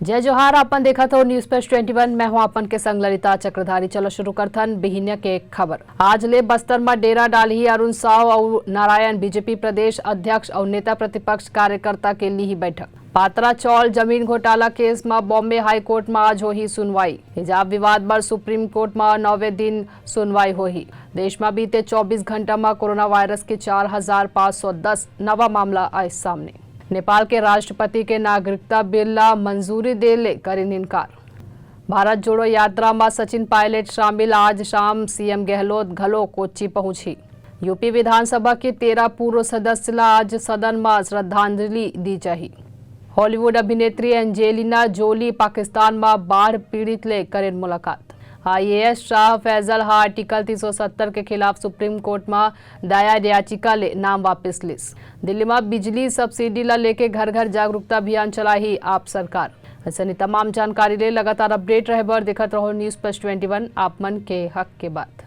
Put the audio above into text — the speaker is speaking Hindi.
जय जोहार। अपन देखा तो न्यूज प्लस 21 मैं हूं अपन के संग ललिता चक्रधारी। चलो शुरू करथन बिहिनिया के खबर। आज ले बस्तर में डेरा डालही अरुण साव और नारायण बीजेपी प्रदेश अध्यक्ष और नेता प्रतिपक्ष कार्यकर्ता के लिए बैठक। पात्रा चौल जमीन घोटाला केस में बॉम्बे हाई कोर्ट में आज होही सुनवाई। हिजाब विवाद पर सुप्रीम कोर्ट में 9वें दिन सुनवाई होही। देश में बीते 24 घंटा में कोरोना वायरस के 4,510 नवा मामला आए सामने। नेपाल के राष्ट्रपति के नागरिकता बिल ला मंजूरी देले करीन इनकार। भारत जोड़ो यात्रा में सचिन पायलट शामिल। आज शाम सीएम गहलोत घलो कोच्चि पहुंची। यूपी विधानसभा के 13 पूर्व सदस्य ला आज सदन में श्रद्धांजलि दी जाही। हॉलीवुड अभिनेत्री एंजेलिना जोली पाकिस्तान में बाढ़ पीड़ित ले करें मुलाकात। IAS शाह फैजल आर्टिकल 370 के खिलाफ सुप्रीम कोर्ट में दायर याचिका ले नाम वापस लिस। दिल्ली में बिजली सब्सिडी ला लेके घर घर जागरूकता अभियान चलाई आप सरकार। ऐसे तमाम जानकारी ले लगातार अपडेट रहे बर देखत रहो न्यूज प्लस 21 आप मन के हक के बात।